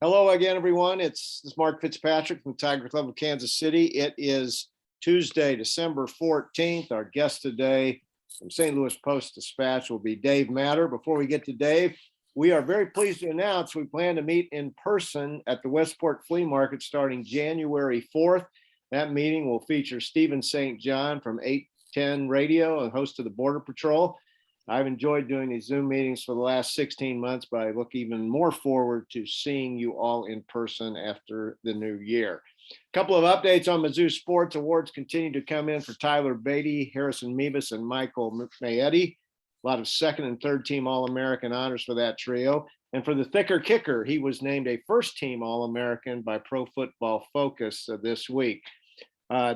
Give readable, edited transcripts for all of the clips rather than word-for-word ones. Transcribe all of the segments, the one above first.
Hello again, everyone. This is Mark Fitzpatrick from Tiger Club of Kansas City. It is Tuesday, December 14th. Our guest today from St. Louis Post-Dispatch will be Dave Matter. Before we get to Dave, we are very pleased to announce we plan to meet in person at the Westport Flea Market starting January 4th. That meeting will feature Stephen St. John from 810 Radio and host of the Border Patrol. I've enjoyed doing these Zoom meetings for the last 16 months, but I look even more forward to seeing you all in person after the new year. A couple of updates on Mizzou sports. Awards continue to come in for Tyler Beatty, Harrison Meebus, and Michael Mayetti. A lot of second and third team All-American honors for that trio. And for the thicker kicker, he was named a first team All-American by Pro Football Focus this week.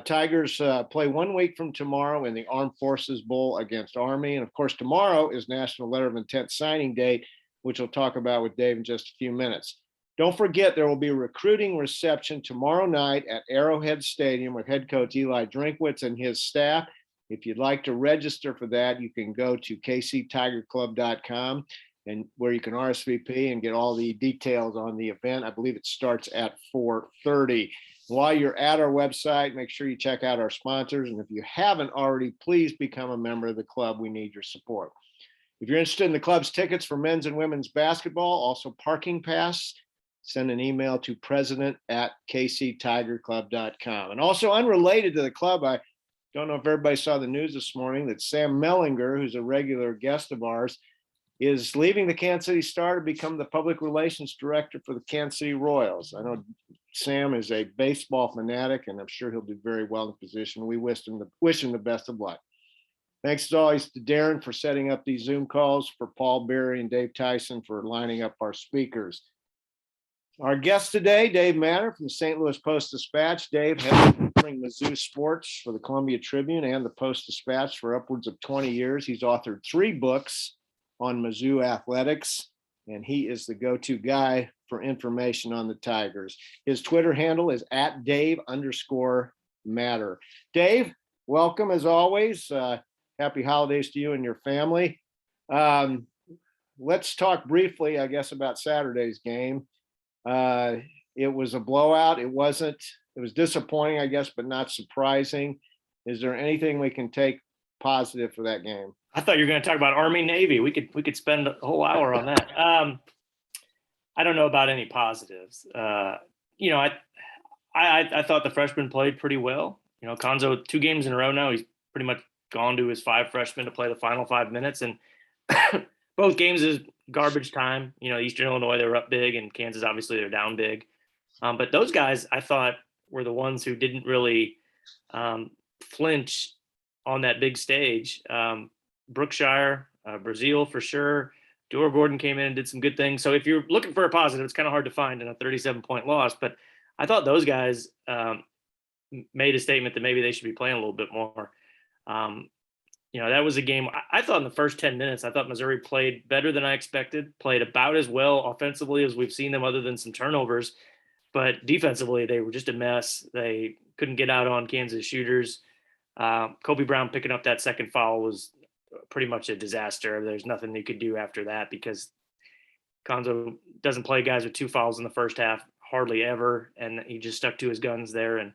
Tigers play 1 week from tomorrow in the Armed Forces Bowl against Army. And of course, tomorrow is National Letter of Intent signing date, which we'll talk about with Dave in just a few minutes. Don't forget, there will be a recruiting reception tomorrow night at Arrowhead Stadium with head coach Eli Drinkwitz and his staff. If you'd like to register for that, you can go to KCTigerClub.com and where you can RSVP and get all the details on the event. I believe it starts at 4:30. While you're at our website, make sure you check out our sponsors. And if you haven't already, please become a member of the club. We need your support. If you're interested in the club's tickets for men's and women's basketball, also parking pass, send an email to president@kctigerclub.com. And also unrelated to the club, I don't know if everybody saw the news this morning that Sam Mellinger, who's a regular guest of ours, is leaving the Kansas City Star to become the public relations director for the Kansas City Royals. I know Sam is a baseball fanatic, and I'm sure he'll do very well in the position. We wish him the best of luck. Thanks as always to Darren for setting up these Zoom calls, for Paul Berry and Dave Tyson for lining up our speakers. Our guest today, Dave Matter from the St. Louis Post-Dispatch. Dave has been covering Mizzou sports for the Columbia Tribune and the Post-Dispatch for upwards of 20 years. He's authored 3 books on Mizzou athletics, and he is the go-to guy for information on the Tigers. His Twitter handle is @Dave_Matter. Dave, welcome as always. Happy holidays to you and your family. Let's talk briefly, I guess, about Saturday's game. It was a blowout. It was disappointing, I guess, but not surprising. Is there anything we can take positive for that game? I thought you were going to talk about Army Navy. We could spend a whole hour on that. I don't know about any positives. I thought the freshmen played pretty well. Kanso 2 games in a row now. He's pretty much gone to his 5 freshmen to play the final 5 minutes, and both games is garbage time. Eastern Illinois, they were up big, and Kansas obviously they're down big. But those guys I thought were the ones who didn't really flinch on that big stage. Brookshire, Brazil for sure. Dewar Gordon came in and did some good things. So if you're looking for a positive, it's kind of hard to find in a 37-point loss. But I thought those guys made a statement that maybe they should be playing a little bit more. That was a game. I thought in the first 10 minutes, I thought Missouri played better than I expected, played about as well offensively as we've seen them other than some turnovers. But defensively, they were just a mess. They couldn't get out on Kansas shooters. Kobe Brown picking up that second foul was pretty much a disaster. There's nothing you could do after that because Kanso doesn't play guys with 2 fouls in the first half hardly ever, and he just stuck to his guns there, and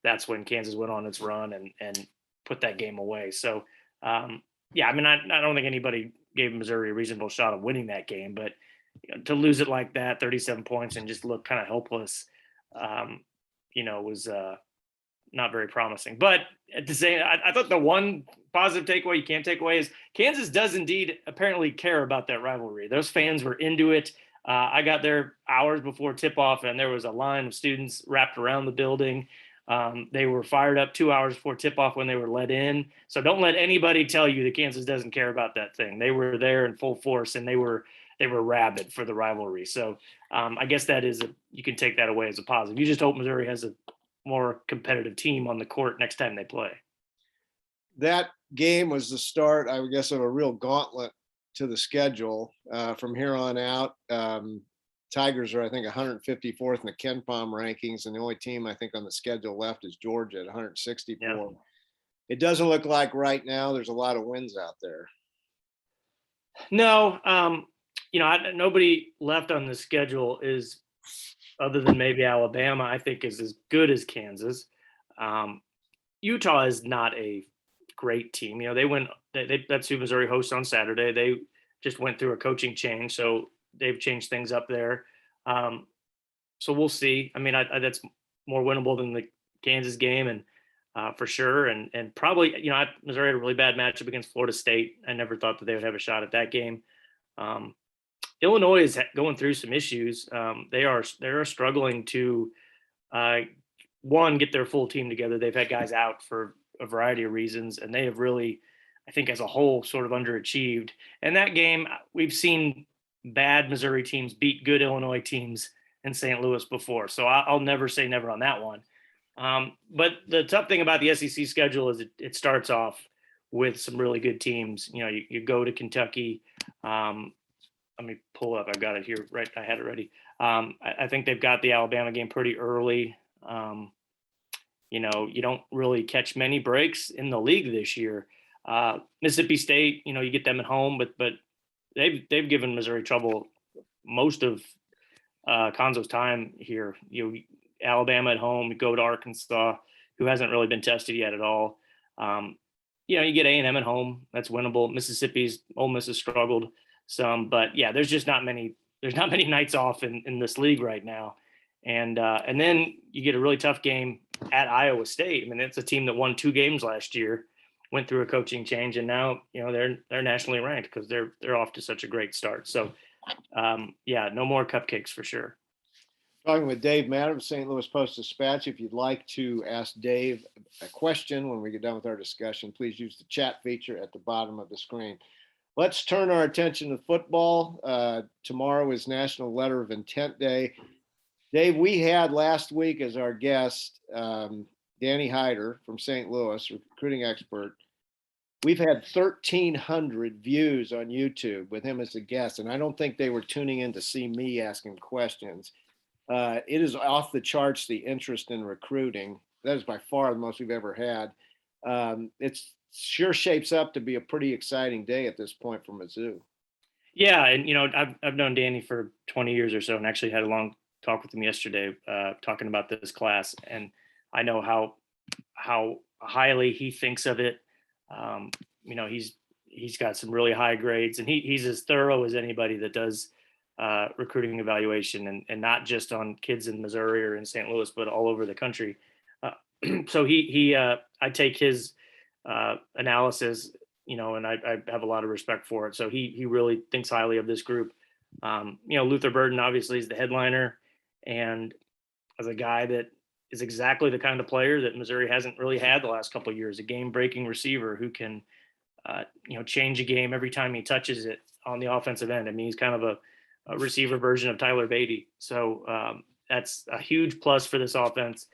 that's when Kansas went on its run and put that game away. So, I don't think anybody gave Missouri a reasonable shot of winning that game, but to lose it like that, 37 points, and just look kind of helpless, was not very promising. But at the same, I thought the one positive takeaway you can't take away is Kansas does indeed apparently care about that rivalry. Those fans were into it. I got there hours before tip-off, and there was a line of students wrapped around the building. They were fired up 2 hours before tip-off when they were let in. So don't let anybody tell you that Kansas doesn't care about that thing. They were there in full force, and they were rabid for the rivalry. So I guess you can take that away as a positive. You just hope Missouri has a more competitive team on the court next time they play. That game was the start, I would guess, of a real gauntlet to the schedule. From here on out, Tigers are, I think, 154th in the KenPom rankings, and the only team I think on the schedule left is Georgia at 164. Yeah. It doesn't look like right now there's a lot of wins out there. No, nobody left on the schedule is other than maybe Alabama, I think is as good as Kansas. Utah is not a great team. You know, that's who Missouri hosts on Saturday. They just went through a coaching change, so they've changed things up there. So we'll see. I mean, that's more winnable than the Kansas game, and for sure. And probably, you know, Missouri had a really bad matchup against Florida State. I never thought that they would have a shot at that game. Illinois is going through some issues. They are struggling to one, get their full team together. They've had guys out for a variety of reasons, and they have really, I think, as a whole, sort of underachieved. And that game, we've seen bad Missouri teams beat good Illinois teams in St. Louis before, so I'll never say never on that one. But the tough thing about the SEC schedule is it starts off with some really good teams. You know, you go to Kentucky. Let me pull up. I've got it here. Right. I had it ready. I think they've got the Alabama game pretty early. You know, you don't really catch many breaks in the league this year. Mississippi State, you know, you get them at home, but they've given Missouri trouble most of Kanso's time here. You know, Alabama at home, you go to Arkansas, who hasn't really been tested yet at all. You know, you get A&M at home, that's winnable. Ole Miss has struggled some, but yeah, there's not many nights off in this league right now. And then you get a really tough game at Iowa State. I mean, it's a team that won 2 games last year, went through a coaching change, and now, you know, they're nationally ranked because they're off to such a great start. So yeah, no more cupcakes for sure. Talking with Dave Matter of St. Louis Post-Dispatch. If you'd like to ask Dave a question when we get done with our discussion, please use the chat feature at the bottom of the screen. Let's turn our attention to football. Tomorrow is National Letter of Intent Day. Dave, we had last week as our guest, Danny Hyder from St. Louis, recruiting expert. We've had 1,300 views on YouTube with him as a guest, and I don't think they were tuning in to see me asking questions. It is off the charts, the interest in recruiting. That is by far the most we've ever had. It sure shapes up to be a pretty exciting day at this point for Mizzou. Yeah, and you know, I've known Danny for 20 years or so, and actually had a long talk with him yesterday, talking about this class, and I know how highly he thinks of it. You know, he's got some really high grades, and he's as thorough as anybody that does recruiting evaluation, and not just on kids in Missouri or in St. Louis, but all over the country. So I take his analysis, you know, and I have a lot of respect for it. So he really thinks highly of this group. You know, Luther Burden obviously is the headliner, and as a guy that is exactly the kind of player that Missouri hasn't really had the last couple of years, a game-breaking receiver who can, you know, change a game every time he touches it on the offensive end. I mean, he's kind of a receiver version of Tyler Beatty. So that's a huge plus for this offense.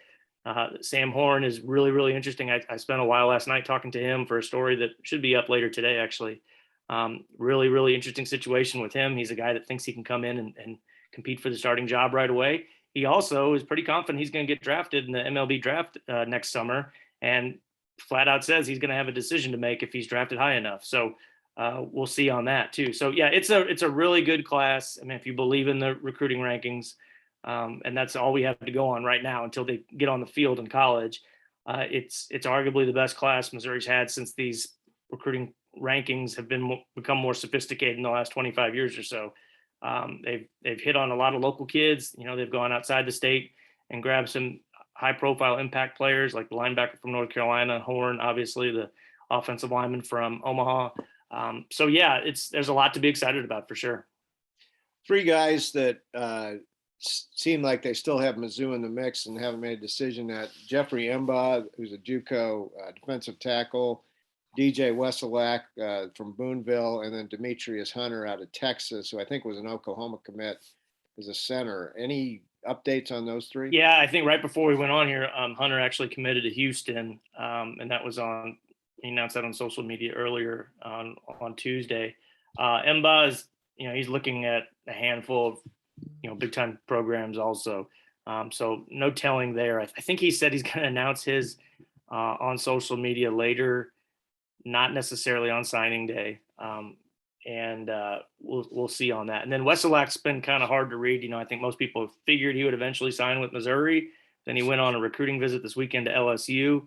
Sam Horn is really, really interesting. I spent a while last night talking to him for a story that should be up later today, actually. Really, really interesting situation with him. He's a guy that thinks he can come in and compete for the starting job right away. He also is pretty confident he's going to get drafted in the MLB draft next summer, and flat out says he's going to have a decision to make if he's drafted high enough. So we'll see on that too. So yeah, it's a really good class. I mean, if you believe in the recruiting rankings, and that's all we have to go on right now until they get on the field in college, it's arguably the best class Missouri's had since these recruiting rankings have become more sophisticated in the last 25 years or so. They've hit on a lot of local kids. You know, they've gone outside the state and grabbed some high profile impact players like the linebacker from North Carolina, Horn, obviously the offensive lineman from Omaha. So yeah, there's a lot to be excited about for sure. 3 guys that seem like they still have Mizzou in the mix and haven't made a decision yet. Jeffrey Emba, who's a JUCO defensive tackle, DJ Wesolak from Boonville, and then Demetrius Hunter out of Texas, who I think was an Oklahoma commit as a center. Any updates on those 3? Yeah, I think right before we went on here, Hunter actually committed to Houston, and that was he announced that on social media earlier on Tuesday. Emba is, you know, he's looking at a handful of, you know, big time programs also. So no telling there. I think he said he's going to announce his on social media later, not necessarily on signing day. and we'll see on that. And then Wesolak's been kind of hard to read. I think most people figured he would eventually sign with Missouri. Then he went on a recruiting visit this weekend to LSU.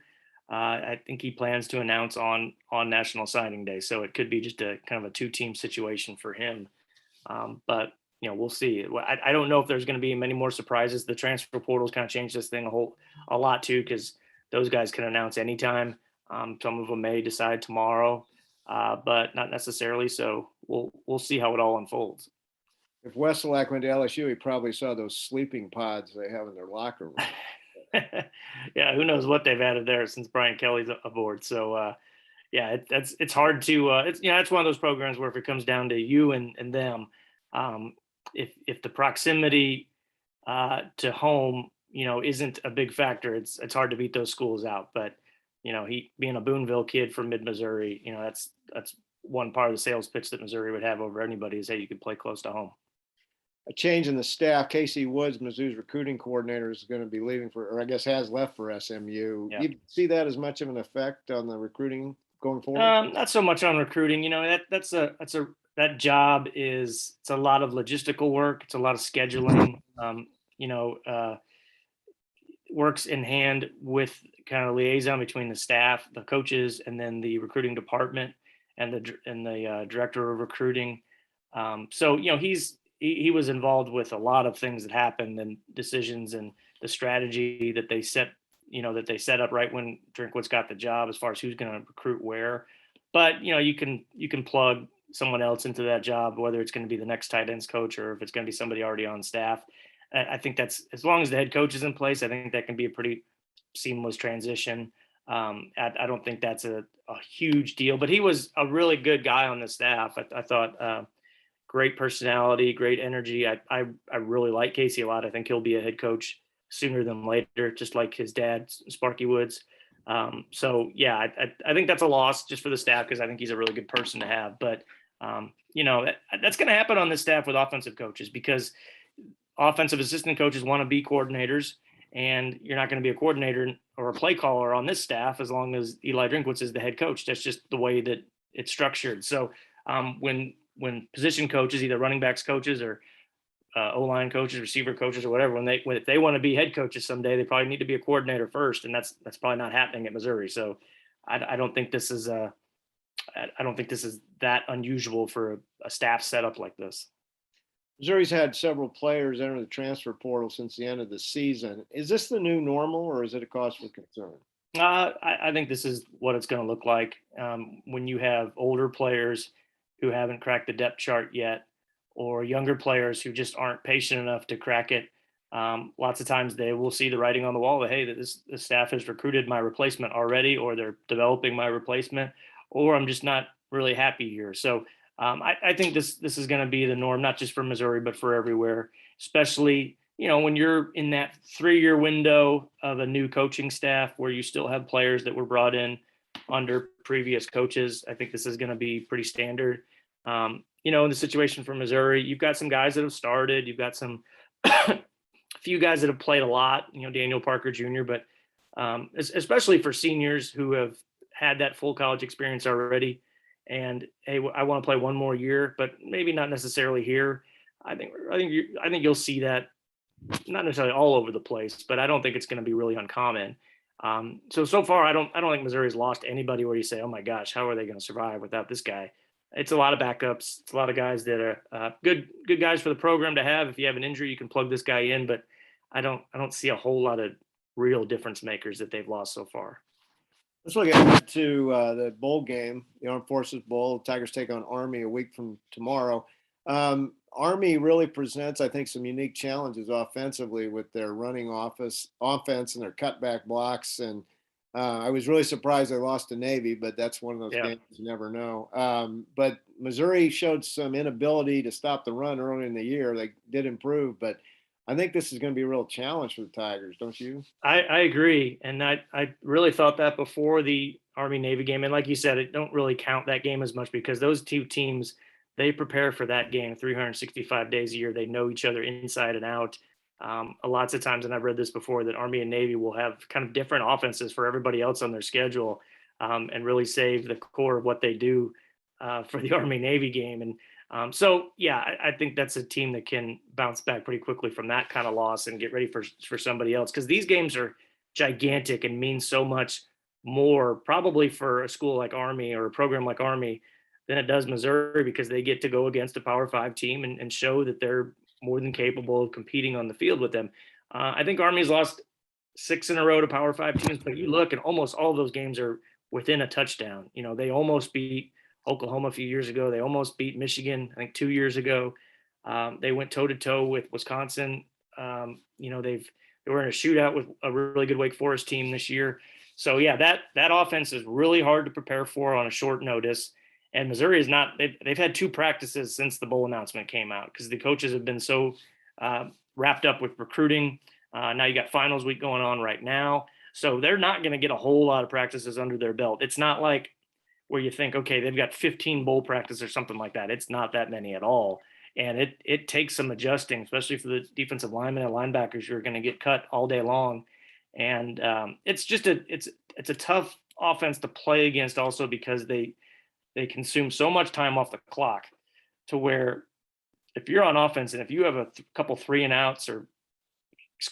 I think he plans to announce on National Signing Day, so it could be just a kind of a two-team situation for him. But we'll see. I don't know if there's going to be many more surprises. The transfer portal's kind of changed this thing a lot too, because those guys can announce anytime. Some of them may decide tomorrow, but not necessarily. So we'll see how it all unfolds. If Wesolak went to LSU, he probably saw those sleeping pods they have in their locker room. Yeah, who knows what they've added there since Brian Kelly's aboard. So yeah, it's hard to it's one of those programs where if it comes down to you and them, if the proximity to home isn't a big factor, it's hard to beat those schools out. But he being a Boonville kid from mid Missouri, that's one part of the sales pitch that Missouri would have over anybody is, hey, you can play close to home. A change in the staff. Casey Woods, Mizzou's recruiting coordinator, is going to be leaving or I guess has left for SMU. Yeah. You see that as much of an effect on the recruiting going forward? Not so much on recruiting. That job it's a lot of logistical work. It's a lot of scheduling. Works in hand with kind of liaison between the staff, the coaches, and then the recruiting department and the director of recruiting. So he was involved with a lot of things that happened and decisions and the strategy that they set up right when Drinkwitz got the job as far as who's going to recruit where. But you can plug someone else into that job, whether it's going to be the next tight ends coach or if it's going to be somebody already on staff. I think that's, as long as the head coach is in place, I think that can be a pretty seamless transition. I don't think that's a huge deal, but he was a really good guy on the staff. I thought great personality, great energy. I really like Casey a lot. I think he'll be a head coach sooner than later, just like his dad, Sparky Woods. So yeah, I think that's a loss just for the staff because I think he's a really good person to have. But that's going to happen on this staff with offensive coaches because offensive assistant coaches want to be coordinators, and you're not going to be a coordinator or a play caller on this staff as long as Eli Drinkwitz is the head coach. That's just the way that it's structured. So when position coaches, either running backs coaches or O-line coaches, receiver coaches, or whatever, if they want to be head coaches someday, they probably need to be a coordinator first, and that's probably not happening at Missouri. So I don't think this is that unusual for a staff setup like this. Missouri's had several players enter the transfer portal since the end of the season. Is this the new normal, or is it a cause for concern? I think this is what it's going to look like when you have older players who haven't cracked the depth chart yet, or younger players who just aren't patient enough to crack it. Lots of times they will see the writing on the wall that, hey, this staff has recruited my replacement already, or they're developing my replacement, or I'm just not really happy here. So I think this is going to be the norm, not just for Missouri, but for everywhere, especially, when you're in that 3-year window of a new coaching staff where you still have players that were brought in under previous coaches. I think this is going to be pretty standard. In the situation for Missouri, you've got some guys that have started, you've got some few guys that have played a lot, Daniel Parker Jr., but especially for seniors who have had that full college experience already. And hey, I want to play one more year, but maybe not necessarily here. I think you'll see that not necessarily all over the place, but I don't think it's going to be really uncommon. So far, I don't think Missouri's lost anybody where you say, oh my gosh, how are they going to survive without this guy? It's a lot of backups. It's a lot of guys that are good guys for the program to have. If you have an injury, you can plug this guy in, but I don't see a whole lot of real difference makers that they've lost so far. Let's look ahead to the bowl game, the Armed Forces Bowl. Tigers take on Army a week from tomorrow. Army really presents, I think, some unique challenges offensively with their running offense and their cutback blocks. And I was really surprised they lost to Navy, but that's one of those games you never know. But Missouri showed some inability to stop the run early in the year. They did improve, but I think this is going to be a real challenge for the Tigers, don't you? I agree. And I really thought that before the Army-Navy game. And like you said, it don't really count that game as much because those two teams, they prepare for that game 365 days a year. They know each other inside and out. Lots of times, and I've read this before, that Army and Navy will have kind of different offenses for everybody else on their schedule and really save the core of what they do for the Army-Navy game. And so, yeah, I think that's a team that can bounce back pretty quickly from that kind of loss and get ready for somebody else. Because these games are gigantic and mean so much more probably for a school like Army or a program like Army than it does Missouri, because they get to go against a Power 5 team and show that they're more than capable of competing on the field with them. I think Army's lost 6 in a row to Power 5 teams, but you look and almost all of those games are within a touchdown. You know, they almost beat Oklahoma a few years ago. They almost beat Michigan, I think 2 years ago. They went toe to toe with Wisconsin. You know, they were in a shootout with a really good Wake Forest team this year. So yeah, that offense is really hard to prepare for on a short notice. And Missouri is not. They've had 2 practices since the bowl announcement came out because the coaches have been so wrapped up with recruiting. Now you got finals week going on right now, so they're not going to get a whole lot of practices under their belt. It's not like where you think, okay, they've got 15 bowl practices or something like that. It's not that many at all. And it takes some adjusting, especially for the defensive linemen and linebackers who are going to get cut all day long. And it's just it's a tough offense to play against also because they consume so much time off the clock to where if you're on offense and if you have a couple 3 and outs or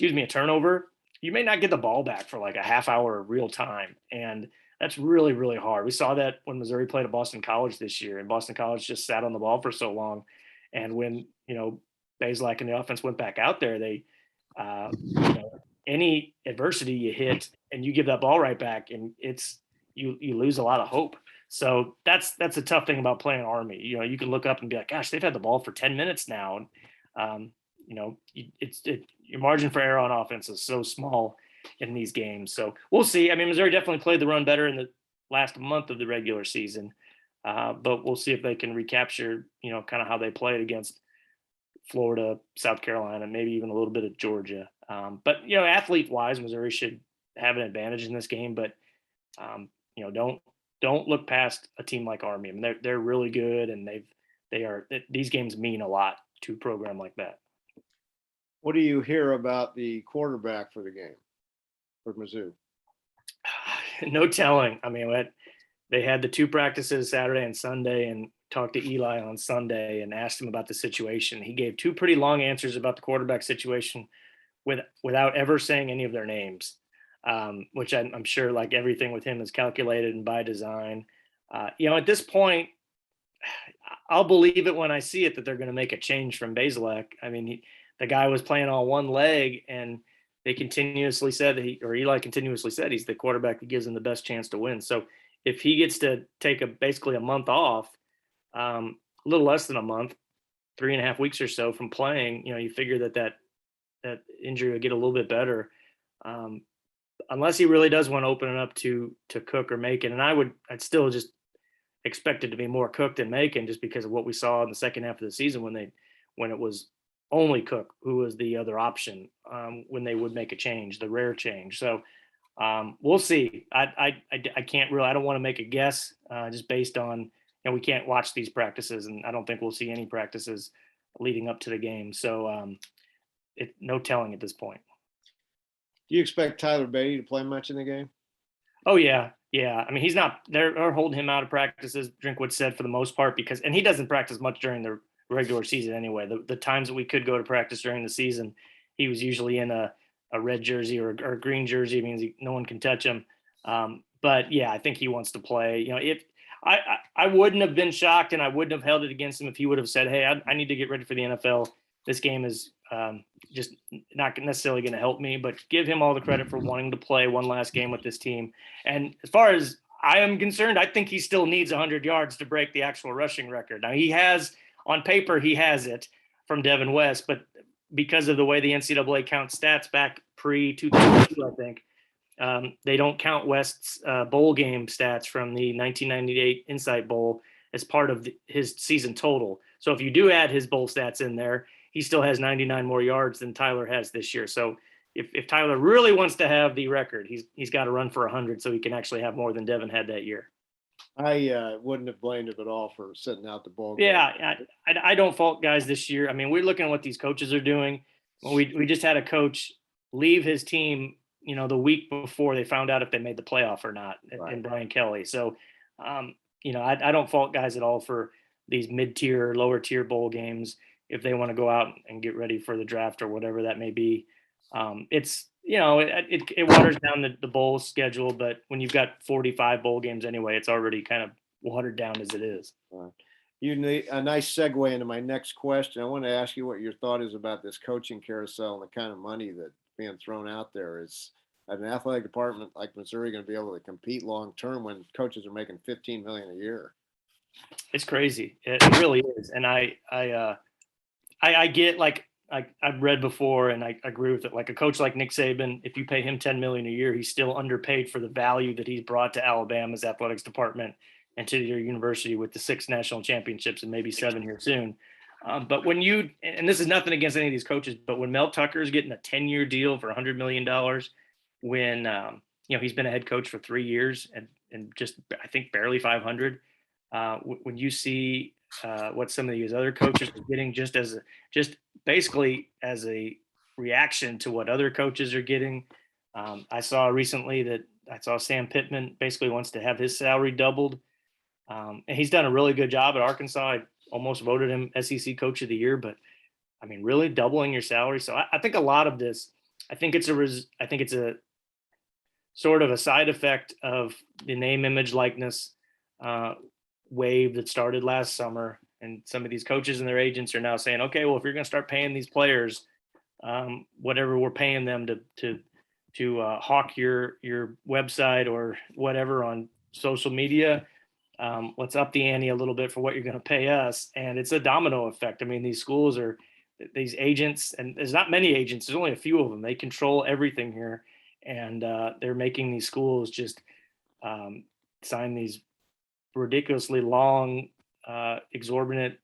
a turnover, you may not get the ball back for like a half hour of real time. And that's really, really hard. We saw that when Missouri played at Boston College this year, and Boston College just sat on the ball for so long. And when, you know, Bazelak and the offense went back out there, they, you know, any adversity you hit and you give that ball right back, and you lose a lot of hope. So that's a tough thing about playing Army. You know, you can look up and be like, gosh, they've had the ball for 10 minutes now. And, you know, your margin for error on offense is so small in these games. So we'll see. I mean, Missouri definitely played the run better in the last month of the regular season, but we'll see if they can recapture, you know, kind of how they played against Florida, South Carolina, maybe even a little bit of Georgia. But, you know, athlete-wise, Missouri should have an advantage in this game. But, you know, don't look past a team like Army. I mean, they're really good, and these games mean a lot to a program like that. What do you hear about the quarterback for the game for Mizzou? No telling. I mean, they had the 2 practices Saturday and Sunday, and talked to Eli on Sunday and asked him about the situation. He gave 2 pretty long answers about the quarterback situation without ever saying any of their names, which I'm sure, like everything with him, is calculated and by design. You know, at this point, I'll believe it when I see it that they're going to make a change from Bazelak. I mean, the guy was playing on one leg, and they continuously said Eli continuously said he's the quarterback that gives him the best chance to win. So if he gets to take basically a month off, a little less than a month, 3.5 weeks or so from playing, you know, you figure that injury will get a little bit better, unless he really does want to open it up to Cook or Macon. And I'd still just expect it to be more Cook than Macon, just because of what we saw in the second half of the season when it was only Cook who was the other option, when they would make a change, the rare change. So we'll see. I can't really, I don't want to make a guess, just based on, you know, we can't watch these practices, and I don't think we'll see any practices leading up to the game. So no telling at this point. Do you expect Tyler Beatty to play much in the game? Oh yeah. I mean, he's not, they're holding him out of practices, Drinkwood said, for the most part, and he doesn't practice much during the regular season anyway. The times that we could go to practice during the season, he was usually in a red jersey or a green jersey. It means no one can touch him. But yeah, I think he wants to play. You know, if I wouldn't have been shocked, and I wouldn't have held it against him if he would have said, hey, I need to get ready for the NFL. This game is just not necessarily going to help me, but give him all the credit for wanting to play one last game with this team. And as far as I am concerned, I think he still needs 100 yards to break the actual rushing record. Now, on paper, he has it from Devin West, but because of the way the NCAA counts stats back pre-2002, I think, they don't count West's bowl game stats from the 1998 Insight Bowl as part of his season total. So if you do add his bowl stats in there, he still has 99 more yards than Tyler has this year. So if Tyler really wants to have the record, he's got to run for 100 so he can actually have more than Devin had that year. I wouldn't have blamed him at all for sitting out the ball game. Yeah, I don't fault guys this year. I mean, we're looking at what these coaches are doing. We just had a coach leave his team, you know, the week before they found out if they made the playoff or not, right, in Brian Kelly. So, I don't fault guys at all for these mid-tier, lower-tier bowl games if they want to go out and get ready for the draft or whatever that may be. It's it waters down the bowl schedule, but when you've got 45 bowl games anyway, it's already kind of watered down as it is. You need a nice segue into my next question. I want to ask you what your thought is about this coaching carousel and the kind of money that's being thrown out there. Is an athletic department like Missouri going to be able to compete long term when coaches are making $15 million a year? It's crazy. It really is. And I get, like I've read before, and I agree with it. Like a coach like Nick Saban, if you pay him $10 million a year, he's still underpaid for the value that he's brought to Alabama's athletics department and to your university with the 6 national championships and maybe 7 here soon. But when and this is nothing against any of these coaches, but when Mel Tucker is getting a 10-year deal for $100 million, when he's been a head coach for 3 years and just, I think, barely 500. When you see what some of these other coaches are getting, just basically as a reaction to what other coaches are getting. I saw recently that Sam Pittman basically wants to have his salary doubled. And he's done a really good job at Arkansas. I almost voted him SEC Coach of the Year, but I mean, really doubling your salary. So I think a lot of this, I think it's a sort of a side effect of the name, image, likeness wave that started last summer. And some of these coaches and their agents are now saying, okay, well, if you're going to start paying these players, whatever we're paying them to hawk your website or whatever on social media, let's up the ante a little bit for what you're going to pay us. And it's a domino effect. I mean, these agents, and there's not many agents, there's only a few of them. They control everything here. And they're making these schools just sign these ridiculously long, exorbitant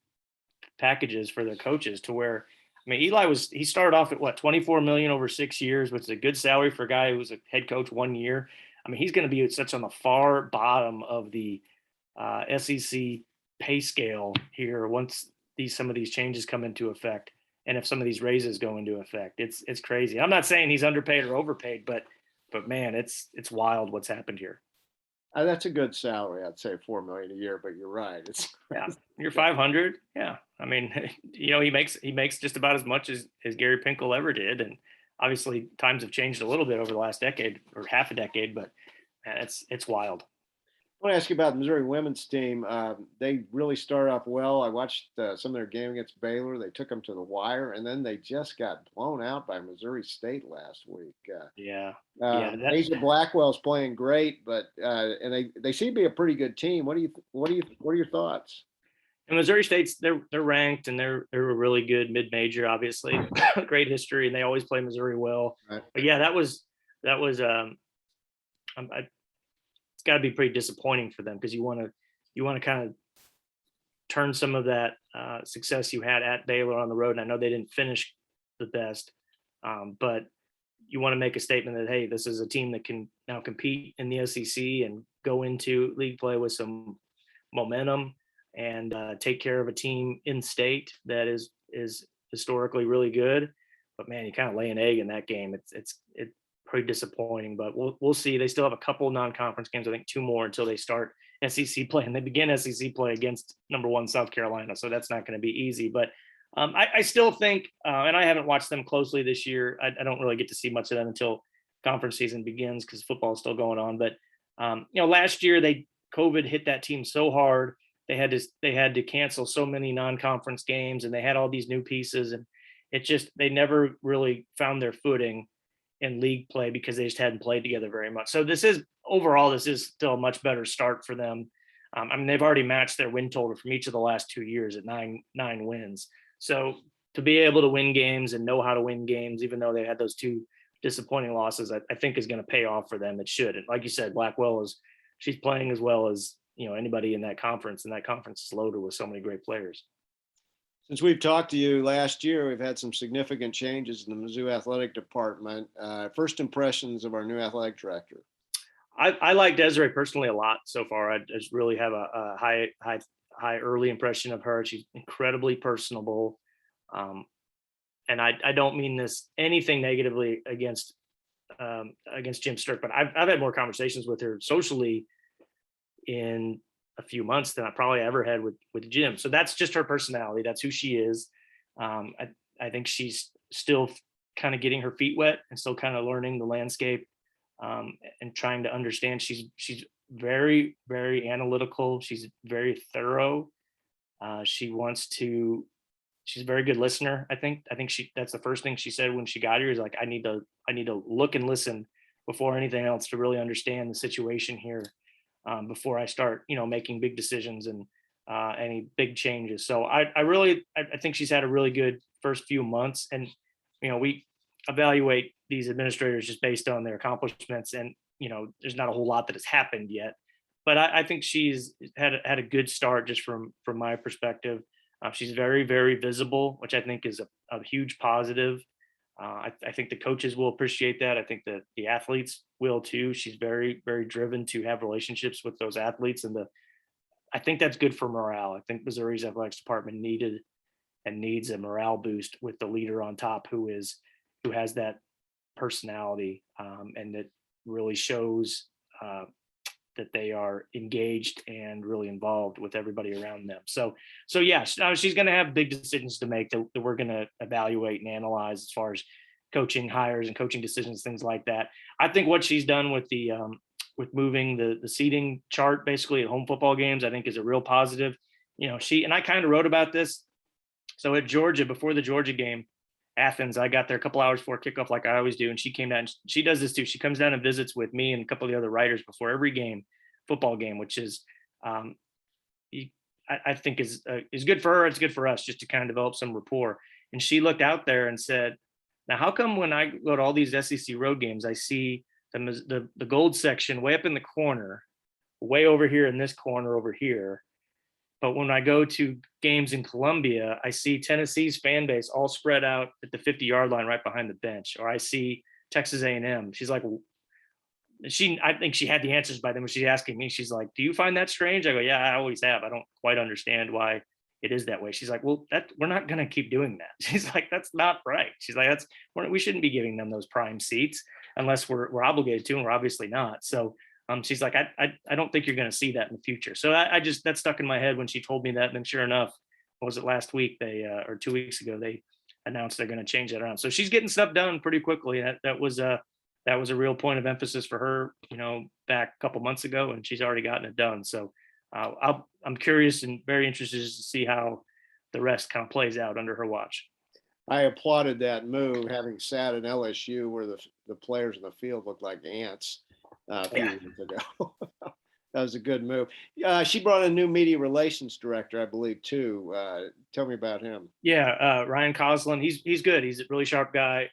packages for their coaches, to where, I mean, he started off at what, 24 million over 6 years, which is a good salary for a guy who was a head coach 1 year. I mean, he's going to be such on the far bottom of the SEC pay scale here once some of these changes come into effect. And if some of these raises go into effect, it's crazy. I'm not saying he's underpaid or overpaid, but man, it's wild what's happened here. That's a good salary. I'd say $4 million a year, but you're right. Yeah, you're 500. Yeah, I mean, he makes just about as much as Gary Pinkel ever did, and obviously times have changed a little bit over the last decade or half a decade, but man, it's wild. I want to ask you about the Missouri women's team. They really started off well. I watched some of their game against Baylor. They took them to the wire, and then they just got blown out by Missouri State last week. Asia Blackwell's playing great, but and they seem to be a pretty good team. What are your thoughts? And Missouri State's they're ranked, and they're a really good mid-major, obviously. Great history, and they always play Missouri well. Right. But yeah, that was it's got to be pretty disappointing for them, because you want to kind of turn some of that success you had at Baylor on the road. And I know they didn't finish the best, but you want to make a statement that, hey, this is a team that can now compete in the SEC and go into league play with some momentum and take care of a team in state that is historically really good. But man, you kind of lay an egg in that game. It's pretty disappointing, but we'll see. They still have a couple non-conference games, I think 2 more until they start SEC play, and they begin SEC play against number 1 South Carolina. So that's not going to be easy, but I still think, and I haven't watched them closely this year. I don't really get to see much of them until conference season begins, because football is still going on. But last year COVID hit that team so hard. They had to cancel so many non-conference games, and they had all these new pieces, and they never really found their footing in league play because they just hadn't played together very much. So this is still a much better start for them. I mean, they've already matched their win total from each of the last 2 years at nine wins. So to be able to win games and know how to win games, even though they had those 2 disappointing losses, I think is going to pay off for them. It should. And like you said, Blackwell she's playing as well as anybody in that conference, and that conference is loaded with so many great players. Since we've talked to you last year, we've had some significant changes in the Mizzou athletic department. First impressions of our new athletic director. I like Desiree personally a lot so far. I just really have a high early impression of her. She's incredibly personable. And I don't mean this anything negatively against Jim Stirk, but I've had more conversations with her socially in a few months than I probably ever had with Jim. So that's just her personality. That's who she is. I think she's still kind of getting her feet wet and still kind of learning the landscape, and trying to understand. She's very, very analytical. She's very thorough. She wants to. She's a very good listener. I think that's the first thing she said when she got here is like, I need to look and listen before anything else to really understand the situation here, before I start, making big decisions and any big changes. So I think she's had a really good first few months, and we evaluate these administrators just based on their accomplishments, and there's not a whole lot that has happened yet, but I think she's had a good start just from my perspective. She's very, very visible, which I think is a huge positive. I think the coaches will appreciate that. I think that the athletes will too. She's very, very driven to have relationships with those athletes, and I think that's good for morale. I think Missouri's athletics department needed and needs a morale boost with the leader on top who has that personality, and that really shows that they are engaged and really involved with everybody around them. So yeah, she's going to have big decisions to make that we're going to evaluate and analyze as far as coaching hires and coaching decisions, things like that. I think what she's done with with moving the seating chart basically at home football games, I think is a real positive. She and I kind of wrote about this. So at Georgia, before the Georgia game, Athens, I got there a couple hours before kickoff, like I always do. And she came down, she does this too. She comes down and visits with me and a couple of the other writers before every game, football game, which is, I think is good for her. It's good for us just to kind of develop some rapport. And she looked out there and said, now, how come when I go to all these SEC road games, I see the gold section way up in the corner, way over here in this corner over here. But when I go to games in Columbia, I see Tennessee's fan base all spread out at the 50-yard line right behind the bench, or I see Texas A&M. She's like, I think she had the answers by then when she's asking me. She's like, do you find that strange? I go, yeah, I always have. I don't quite understand why it is that way. She's like, well, we're not going to keep doing that. She's like, that's not right. She's like, we shouldn't be giving them those prime seats unless we're obligated to, and we're obviously not. So she's like, I don't think you're going to see that in the future. So that stuck in my head when she told me that. And then sure enough, what was it, last week, or 2 weeks ago, they announced they're going to change that around. So she's getting stuff done pretty quickly. That was a real point of emphasis for her, back a couple months ago, and she's already gotten it done. So I'm curious and very interested to see how the rest kind of plays out under her watch. I applauded that move, having sat in LSU where the players in the field looked like ants a few years ago. That was a good move. She brought in a new media relations director, I believe, too. Tell me about him. Yeah, Ryan Coslin. He's good. He's a really sharp guy.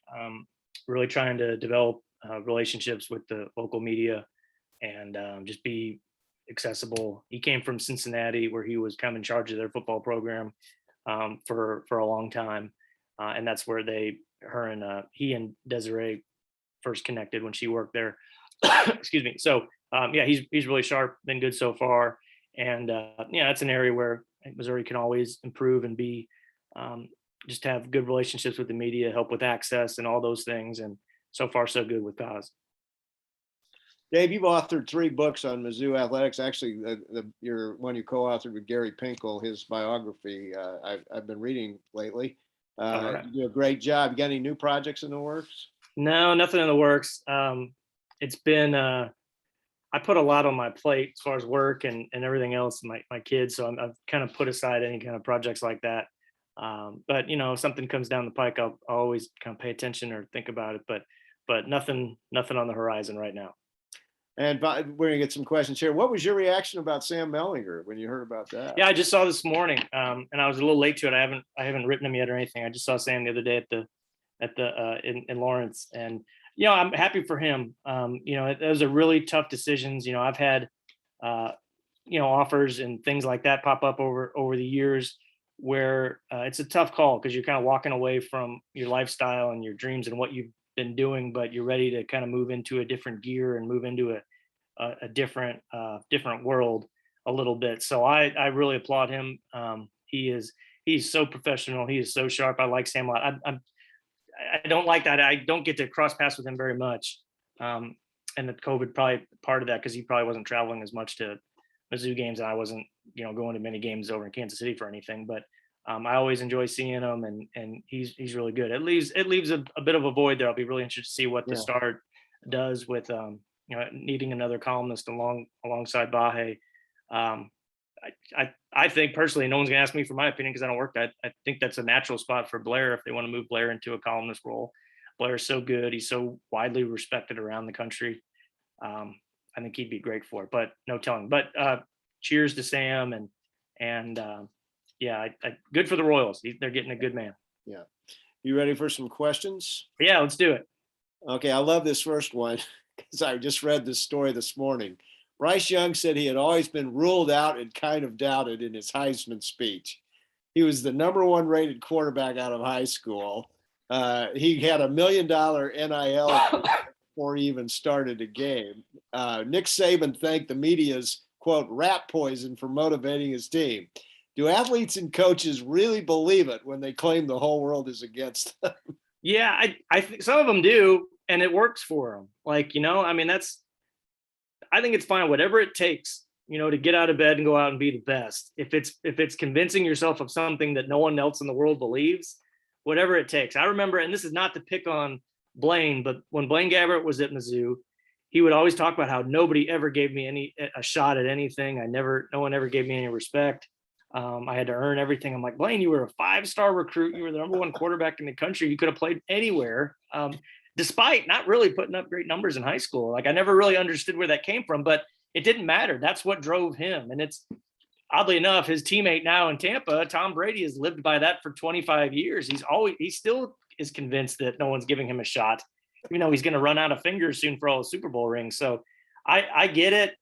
Really trying to develop relationships with the local media and just be accessible. He came from Cincinnati, where he was kind of in charge of their football program for a long time, and that's where he and Desiree first connected when she worked there. Excuse me. So yeah, he's really sharp, been good so far, and yeah, that's an area where Missouri can always improve and be just have good relationships with the media, help with access and all those things. And so far, so good with Cos. Dave, you've authored 3 books on Mizzou athletics. Actually, your one you co-authored with Gary Pinkel, his biography, I've been reading lately. Right. You do a great job. You got any new projects in the works? No, nothing in the works. It's been I put a lot on my plate as far as work and everything else, my kids. So I've kind of put aside any kind of projects like that. But if something comes down the pike, I'll always kind of pay attention or think about it. But nothing on the horizon right now. And we're gonna get some questions here. What was your reaction about Sam Mellinger when you heard about that? Yeah, I just saw this morning, and I was a little late to it. I haven't written him yet or anything. I just saw Sam the other day in Lawrence, and I'm happy for him. Those are really tough decisions. I've had offers and things like that pop up over the years where it's a tough call because you're kind of walking away from your lifestyle and your dreams and what you've been doing, but you're ready to kind of move into a different gear and move into a different world a little bit. So I really applaud him. He's so professional. He is so sharp. I like Sam a lot. I don't like that. I don't get to cross paths with him very much. And the COVID probably part of that, because he probably wasn't traveling as much to Mizzou games, and I wasn't, going to many games over in Kansas City for anything, but I always enjoy seeing him, and he's really good. It leaves a bit of a void there. I'll be really interested to see what the Yeah. Star does with needing another columnist alongside Bahe. Um, I think personally, no one's gonna ask me for my opinion because I don't work that. I think that's a natural spot for Blair if they want to move Blair into a columnist role. Blair's so good; he's so widely respected around the country. I think he'd be great for it, but no telling. But cheers to Sam, and yeah, good for the Royals. They're getting a good man. Yeah. You ready for some questions? Yeah, let's do it. Okay, I love this first one because I just read this story this morning. Bryce Young said he had always been ruled out and kind of doubted in his Heisman speech. He was the number one rated quarterback out of high school. He had $1 million NIL before he even started a game. Nick Saban thanked the media's, quote, rat poison for motivating his team. Do athletes and coaches really believe it when they claim the whole world is against them? Yeah, I think some of them do, and it works for them. Like, I mean, I think it's fine, whatever it takes, to get out of bed and go out and be the best. If it's convincing yourself of something that no one else in the world believes, whatever it takes. I remember, and this is not to pick on Blaine, but when Blaine Gabbert was at Mizzou, he would always talk about how nobody ever gave me a shot at anything. No one ever gave me any respect. I had to earn everything. I'm like, Blaine, you were a 5-star recruit. You were the number one quarterback in the country. You could have played anywhere, despite not really putting up great numbers in high school. Like, I never really understood where that came from, but it didn't matter. That's what drove him. And it's oddly enough, his teammate now in Tampa, Tom Brady, has lived by that for 25 years. He still is convinced that no one's giving him a shot. He's going to run out of fingers soon for all the Super Bowl rings. So I get it.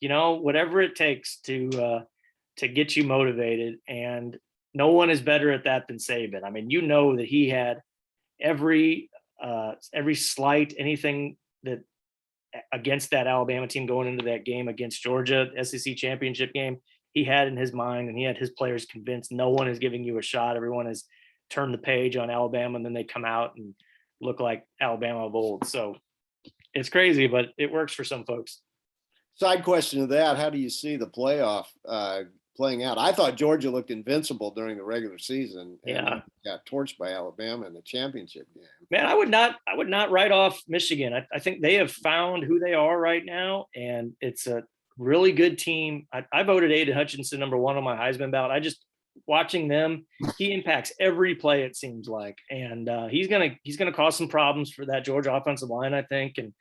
Whatever it takes to get you motivated, and no one is better at that than Saban. I mean, that he had every slight, anything that against that Alabama team going into that game against Georgia, SEC championship game, he had in his mind, and he had his players convinced no one is giving you a shot. Everyone has turned the page on Alabama, and then they come out and look like Alabama of old. So it's crazy, but it works for some folks. Side question to that, how do you see the playoff playing out? I thought Georgia looked invincible during the regular season, and got torched by Alabama in the championship game. Man, I would not write off Michigan. I think they have found who they are right now, and it's a really good team. I voted Aiden Hutchinson number one on my Heisman ballot. Watching them, he impacts every play, it seems like, and he's gonna cause some problems for that Georgia offensive line, I think. And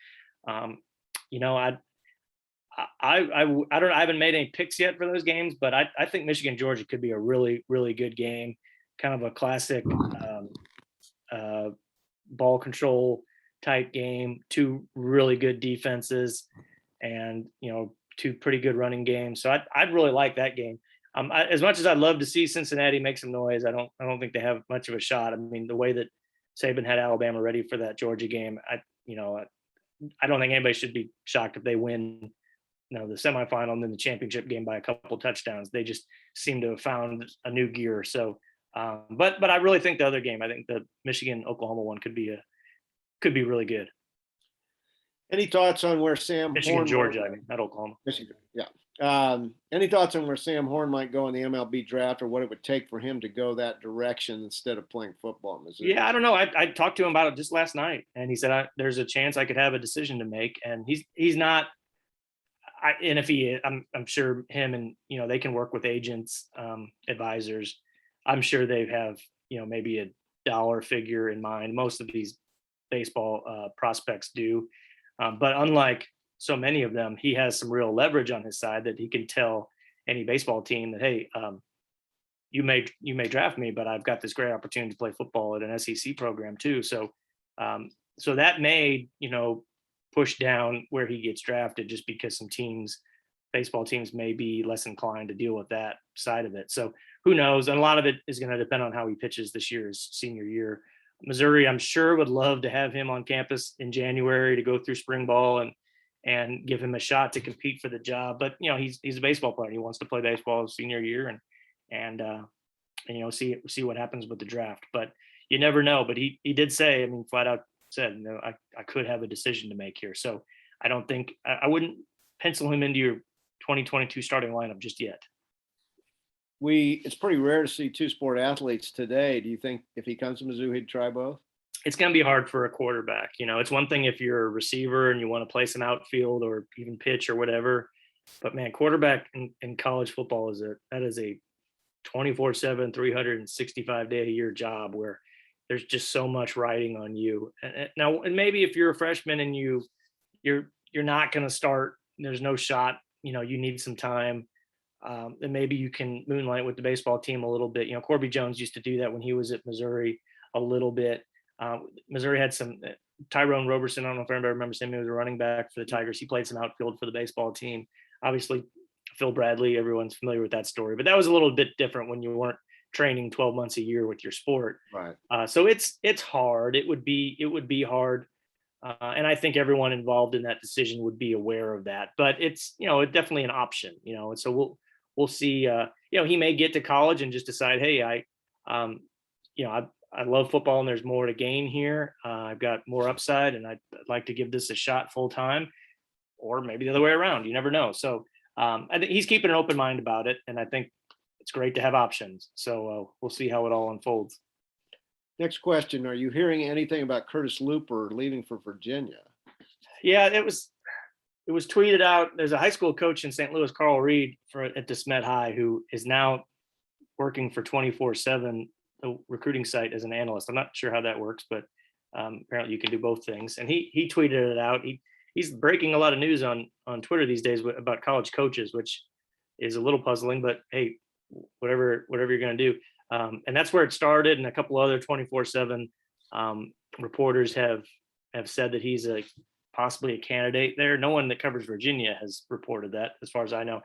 I haven't made any picks yet for those games, but I think Michigan Georgia could be a really, really good game, kind of a classic ball control type game, two really good defenses, and two pretty good running games. So I'd really like that game. As much as I'd love to see Cincinnati make some noise, I don't think they have much of a shot. I mean, the way that Saban had Alabama ready for that Georgia game, I don't think anybody should be shocked if they win the semifinal and then the championship game by a couple touchdowns. They just seem to have found a new gear. So, but I really think the other game, I think the Michigan-Oklahoma one could be really good. Any thoughts on where Sam Michigan, Georgia, not Oklahoma. Michigan, yeah. Any thoughts on where Sam Horn might go in the MLB draft, or what it would take for him to go that direction instead of playing football in Missouri? Yeah, I don't know. I talked to him about it just last night, and he said there's a chance I could have a decision to make, and he's not. And if he, I'm sure him and they can work with agents, advisors. I'm sure they have maybe a dollar figure in mind. Most of these baseball prospects do, but unlike so many of them, he has some real leverage on his side that he can tell any baseball team that, hey, you may draft me, but I've got this great opportunity to play football at an SEC program too. So that may push down where he gets drafted, just because some baseball teams may be less inclined to deal with that side of it. So who knows? And a lot of it is going to depend on how he pitches this year, his senior year. Missouri, I'm sure, would love to have him on campus in January to go through spring ball and give him a shot to compete for the job. But he's a baseball player. He wants to play baseball his senior year and see what happens with the draft. But you never know. But he did say, I mean, flat out said, I could have a decision to make here. So I don't think I wouldn't pencil him into your 2022 starting lineup just yet. It's pretty rare to see two-sport athletes today. Do you think if he comes to Mizzou, he'd try both? It's going to be hard for a quarterback. It's one thing if you're a receiver and you want to play some outfield or even pitch or whatever, but man, quarterback in college football is a 24/7, 365 day a year job where there's just so much riding on you. And maybe if you're a freshman and you're not going to start, there's no shot, you need some time. And maybe you can moonlight with the baseball team a little bit. Corby Jones used to do that when he was at Missouri a little bit. Missouri had some Tyrone Roberson. I don't know if everybody remembers him. He was a running back for the Tigers. He played some outfield for the baseball team. Obviously, Phil Bradley, everyone's familiar with that story, but that was a little bit different when you weren't training 12 months a year with your sport. Right. So it's hard. It would be hard. And I think everyone involved in that decision would be aware of that, but it's, definitely an option, and so we'll see, he may get to college and just decide, hey, I love football and there's more to gain here. I've got more upside and I'd like to give this a shot full time, or maybe the other way around. You never know. So I think he's keeping an open mind about it. And I think it's great to have options. So we'll see how it all unfolds. Next question. Are you hearing anything about Curtis Looper leaving for Virginia? Yeah, it was tweeted out. There's a high school coach in St. Louis, Carl Reed, at DeSmet High, who is now working for 24/7, the recruiting site, as an analyst. I'm not sure how that works, but apparently you can do both things. And he tweeted it out. He's breaking a lot of news on Twitter these days about college coaches, which is a little puzzling, but hey, whatever you're going to do. And that's where it started. And a couple other 24/7 reporters have said that he's possibly a candidate there. No one that covers Virginia has reported that, as far as I know.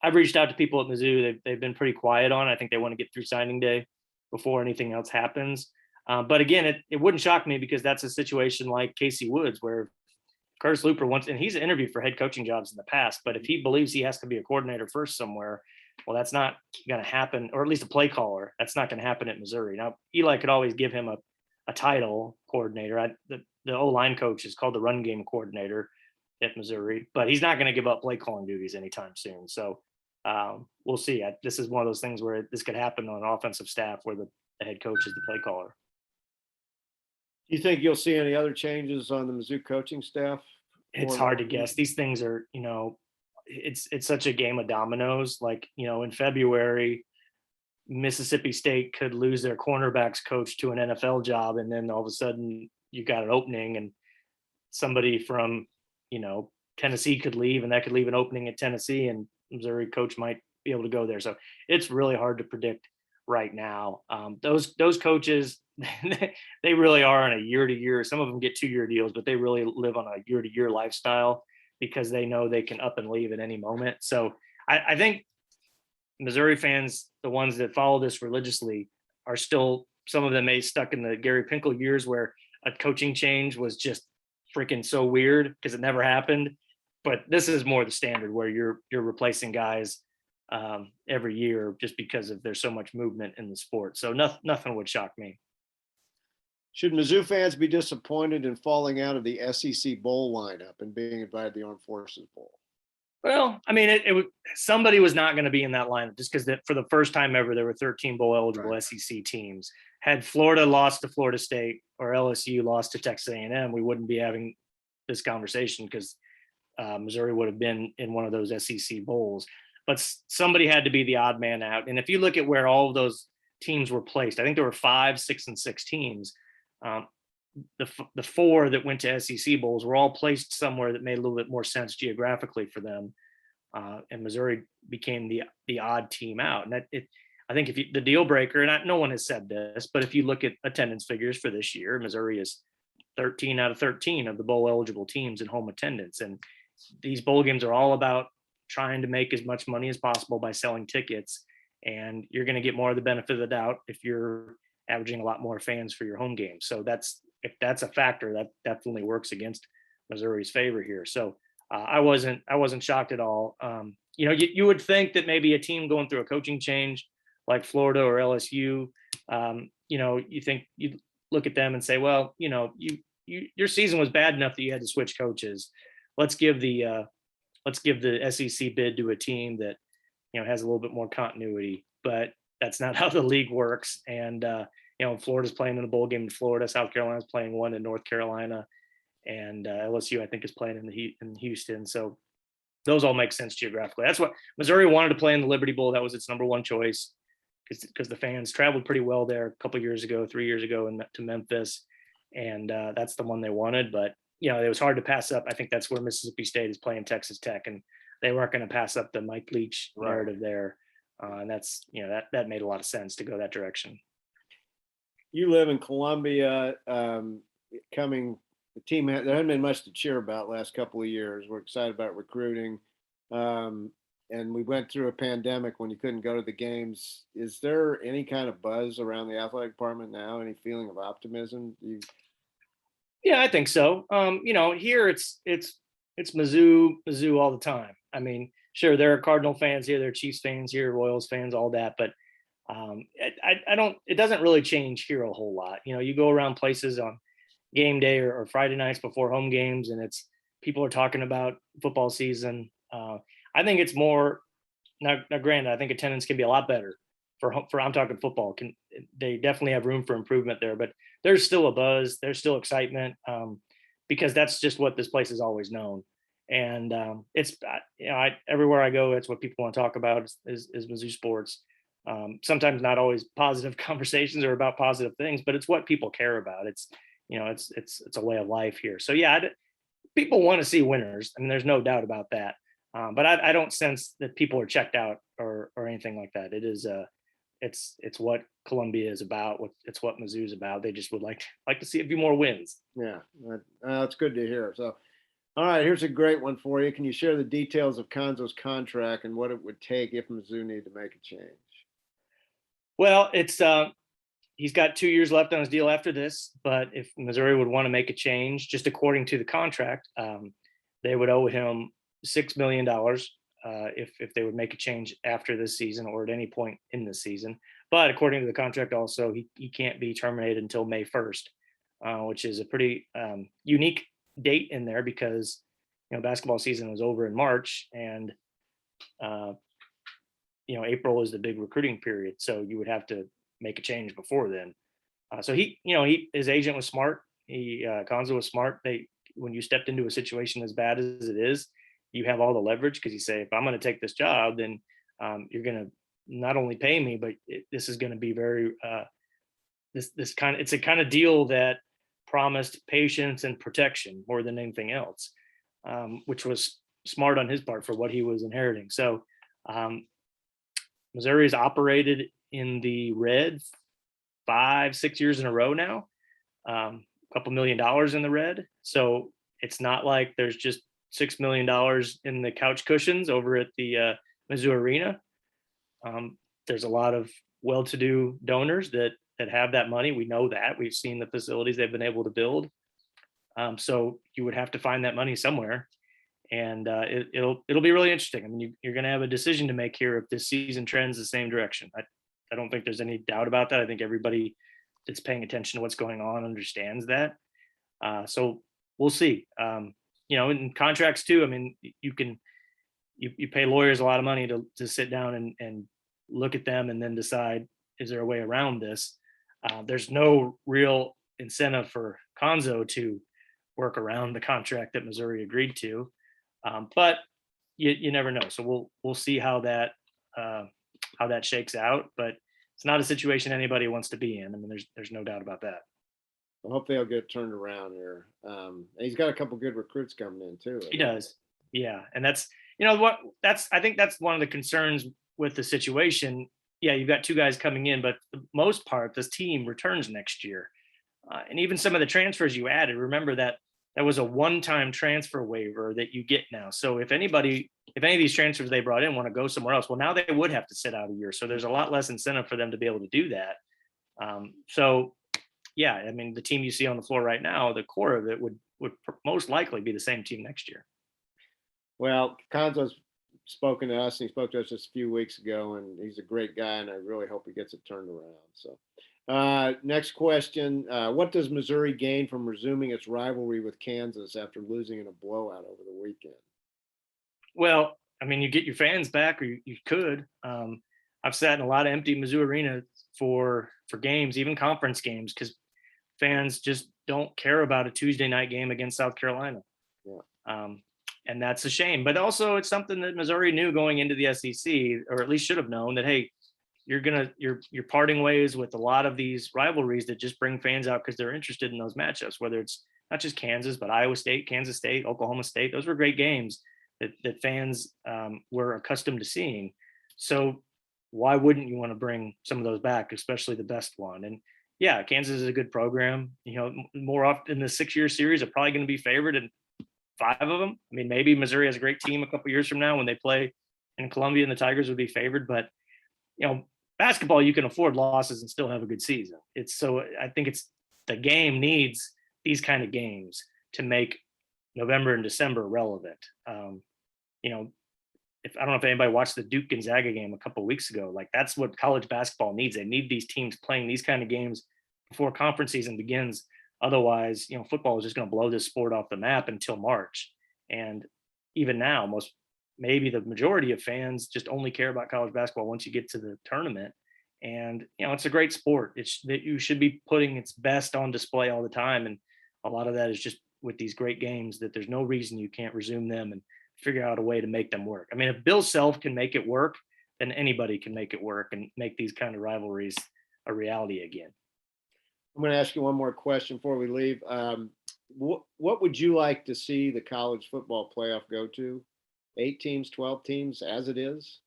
I've reached out to people at Mizzou. They've been pretty quiet on it. I think they want to get through signing day before anything else happens. But again, it wouldn't shock me, because that's a situation like Casey Woods, where Curtis Looper wants, and he's interviewed for head coaching jobs in the past, but if he believes he has to be a coordinator first somewhere, well, that's not going to happen, or at least a play caller. That's not going to happen at Missouri. Now, Eli could always give him a title, coordinator. The O-line coach is called the run game coordinator at Missouri, but he's not going to give up play calling duties anytime soon. So we'll see. This is one of those things where this could happen on an offensive staff where the head coach is the play caller. Do you think you'll see any other changes on the Mizzou coaching staff? It's hard to guess. These things are, it's such a game of dominoes. Like, in February, Mississippi State could lose their cornerbacks coach to an NFL job, and then all of a sudden you got an opening, and somebody from, Tennessee could leave, and that could leave an opening at Tennessee, and Missouri coach might be able to go there. So it's really hard to predict right now. Those coaches, they really are on a year-to-year. Some of them get 2-year deals, but they really live on a year-to-year lifestyle, because they know they can up and leave at any moment. So I think Missouri fans, the ones that follow this religiously, are still, some of them may stuck in the Gary Pinkel years where a coaching change was just freaking so weird because it never happened. But this is more the standard, where you're replacing guys every year just because there's so much movement in the sport. So nothing would shock me. Should Mizzou fans be disappointed in falling out of the SEC bowl lineup and being invited to the Armed Forces Bowl? Well, I mean, somebody was not going to be in that lineup, just because for the first time ever, there were 13 bowl eligible SEC teams. Had Florida lost to Florida State or LSU lost to Texas A&M, we wouldn't be having this conversation, because Missouri would have been in one of those SEC bowls. But somebody had to be the odd man out. And if you look at where all of those teams were placed, I think there were 5, 6, and 6 teams. The 4 that went to SEC bowls were all placed somewhere that made a little bit more sense geographically for them, and Missouri became the odd team out. And I think the deal breaker, and no one has said this, but if you look at attendance figures for this year, Missouri is 13 out of 13 of the bowl eligible teams in home attendance, and these bowl games are all about trying to make as much money as possible by selling tickets, and you're going to get more of the benefit of the doubt if you're averaging a lot more fans for your home games. So if that's a factor, that definitely works against Missouri's favor here. So I wasn't shocked at all. You would think that maybe a team going through a coaching change like Florida or LSU, you look at them and say, well, your season was bad enough that you had to switch coaches. Let's give the let's give the SEC bid to a team that, has a little bit more continuity. But that's not how the league works. And, Florida's playing in a bowl game in Florida. South Carolina's playing one in North Carolina. And LSU, I think, is playing in Houston. So those all make sense geographically. That's what Missouri wanted to play in the Liberty Bowl. That was its number one choice because the fans traveled pretty well there a couple years ago, 3 years ago, to Memphis. And that's the one they wanted. But, it was hard to pass up. I think that's where Mississippi State is playing Texas Tech. And they weren't going to pass up the Mike Leach narrative there. And that's, that made a lot of sense to go that direction. You live in Columbia. The team, there hasn't been much to cheer about last couple of years. We're excited about recruiting. And we went through a pandemic when you couldn't go to the games. Is there any kind of buzz around the athletic department now? Any feeling of optimism? Yeah, I think so. Here it's Mizzou all the time. I mean, sure, there are Cardinal fans here, there are Chiefs fans here, Royals fans, all that, but it doesn't really change here a whole lot. You go around places on game day or Friday nights before home games, and it's people are talking about football season. I think it's more now. Granted, I think attendance can be a lot better for I'm talking football. They definitely have room for improvement there, but there's still a buzz, there's still excitement because that's just what this place has always known. And it's everywhere I go, that's what people want to talk about is Mizzou sports. Sometimes not always positive conversations or about positive things, but it's what people care about. It's it's a way of life here. So yeah, people want to see winners. I mean, there's no doubt about that. But I don't sense that people are checked out or anything like that. It is it's what Columbia is about. It's what Mizzou is about. They just would like to see a few more wins. Yeah, that's good to hear. So, all right, here's a great one for you. Can you share the details of Kanso's contract and what it would take if Mizzou needed to make a change? Well, it's he's got 2 years left on his deal after this, but if Missouri would want to make a change, just according to the contract, they would owe him $6 million if they would make a change after this season or at any point in this season. But according to the contract, also he can't be terminated until May 1st, which is a pretty unique date in there because basketball season was over in March and April is the big recruiting period, so you would have to make a change before then. So his agent was smart. Kanso was smart. When you stepped into a situation as bad as it is, you have all the leverage because you say, if I'm going to take this job, then you're going to not only pay me, but this is going to be very it's a kind of deal that promised patience and protection more than anything else, which was smart on his part for what he was inheriting. So Missouri's operated in the red 5-6 years in a row now, a couple $1 million in the red. So it's not like there's just $6 million in the couch cushions over at the Mizzou Arena. There's a lot of well-to-do donors that have that money. We know that. We've seen the facilities they've been able to build. So you would have to find that money somewhere. And it'll be really interesting. I mean, you're going to have a decision to make here if this season trends the same direction. I don't think there's any doubt about that. I think everybody that's paying attention to what's going on understands that. So we'll see. In contracts too, I mean, you pay lawyers a lot of money to sit down and look at them and then decide, is there a way around this? There's no real incentive for Kanso to work around the contract that Missouri agreed to. But you never know. So we'll see how that shakes out. But it's not a situation anybody wants to be in. I mean, there's no doubt about that. I hope they'll get turned around here. And he's got a couple good recruits coming in too. He does. Yeah. And that's, I think that's one of the concerns with the situation. Yeah, you've got two guys coming in, but for the most part, this team returns next year. And even some of the transfers you added, remember that was a one-time transfer waiver that you get now. So if any of these transfers they brought in want to go somewhere else, well, now they would have to sit out a year. So there's a lot less incentive for them to be able to do that. So yeah, I mean, the team you see on the floor right now, the core of it would most likely be the same team next year. Well, Kanso's spoken to us, and he spoke to us just a few weeks ago, and he's a great guy, and I really hope he gets it turned around. So next question. What does Missouri gain from resuming its rivalry with Kansas after losing in a blowout over the weekend? Well, I mean, you get your fans back, or you could. I've sat in a lot of empty Mizzou arena for games, even conference games, because fans just don't care about a Tuesday night game against South Carolina. Yeah. And that's a shame. But also, it's something that Missouri knew going into the SEC, or at least should have known, that hey, you're parting ways with a lot of these rivalries that just bring fans out because they're interested in those matchups. Whether it's not just Kansas, but Iowa State, Kansas State, Oklahoma State. Those were great games that fans were accustomed to seeing. So why wouldn't you want to bring some of those back, especially the best one? And yeah, Kansas is a good program. You know, more often in the 6-year series, they're probably going to be favored in 5 of them. I mean, maybe Missouri has a great team a couple years from now when they play in Columbia and the Tigers would be favored. But, you know, basketball, you can afford losses and still have a good season. I think it's the game needs these kind of games to make November and December relevant. You know, if I don't know if anybody watched the Duke Gonzaga game a couple of weeks ago, like that's what college basketball needs. They need these teams playing these kind of games before conference season begins. Otherwise, you know, football is just going to blow this sport off the map until March. And even now, maybe the majority of fans just only care about college basketball once you get to the tournament. And, you know, it's a great sport. It's that you should be putting its best on display all the time. And a lot of that is just with these great games that there's no reason you can't resume them and figure out a way to make them work. I mean, if Bill Self can make it work, then anybody can make it work and make these kind of rivalries a reality again. I'm going to ask you one more question before we leave. What would you like to see the college football playoff go to? 8 teams, 12 teams, as it is?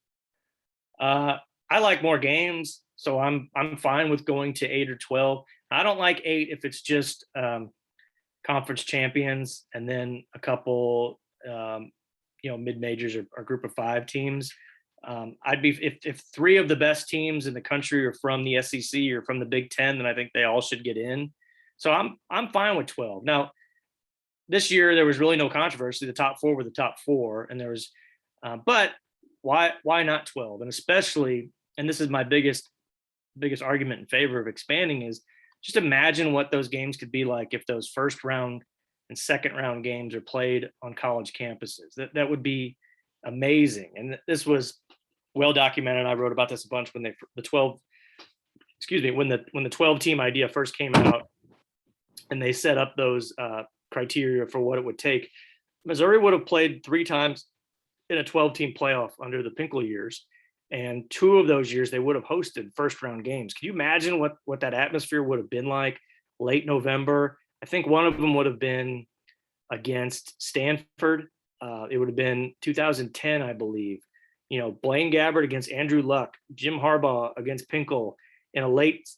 I like more games, so I'm fine with going to 8 or 12. I don't like 8 if it's just conference champions and then a couple you know, mid majors or group of 5 teams. I'd be if 3 of the best teams in the country are from the SEC or from the Big Ten, then I think they all should get in. So I'm fine with 12. Now, this year there was really no controversy. The top 4 were the top 4, and there was, but why not 12? And especially, and this is my biggest argument in favor of expanding, is just imagine what those games could be like if those first round and second round games are played on college campuses. That would be amazing. And this was well documented. I wrote about this a bunch when the 12 team idea first came out, and they set up those criteria for what it would take. Missouri would have played 3 times in a 12 team playoff under the Pinkel years. And 2 of those years they would have hosted first round games. Can you imagine what that atmosphere would have been like late November? I think one of them would have been against Stanford. It would have been 2010, I believe. You know, Blaine Gabbert against Andrew Luck, Jim Harbaugh against Pinkel in a late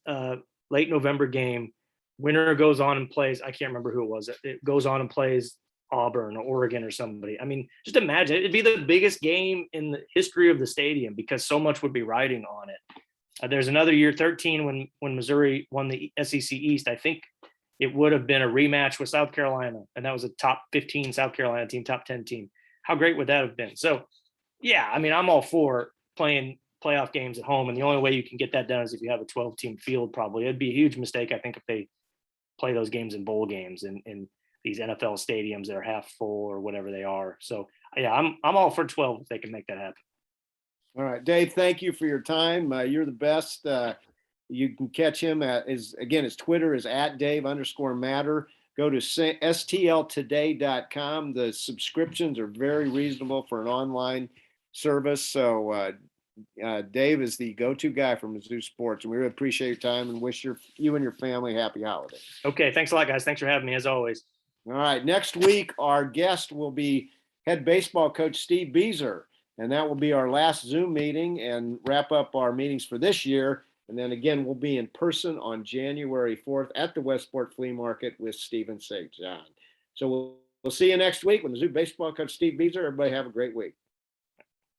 November game. Winner goes on and plays. I can't remember who it was. It goes on and plays Auburn or Oregon or somebody. I mean, just imagine, it'd be the biggest game in the history of the stadium because so much would be riding on it. There's another year, 13, when Missouri won the SEC East. I think it would have been a rematch with South Carolina, and that was a top 15 South Carolina team, top 10 team. How great would that have been? So, yeah, I mean, I'm all for playing playoff games at home, and the only way you can get that done is if you have a 12-team field. Probably it'd be a huge mistake, I think, if they play those games in bowl games and in these NFL stadiums that are half full or whatever they are. So, yeah, I'm all for 12 if they can make that happen. All right, Dave, thank you for your time. You're the best. You can catch him his Twitter is @Dave_Matter. Go to StLToday.com. The subscriptions are very reasonable for an online service. So Dave is the go-to guy for Mizzou sports, and we really appreciate your time and wish you and your family happy holidays. Okay, thanks a lot, guys. Thanks for having me, as always. All right, next week our guest will be head baseball coach Steve Bieser, and that will be our last Zoom meeting and wrap up our meetings for this year. And then again, we'll be in person on January 4th at the Westport Flea Market with Steve and St. John. So we'll see you next week with Mizzou baseball coach Steve Bieser. Everybody have a great week.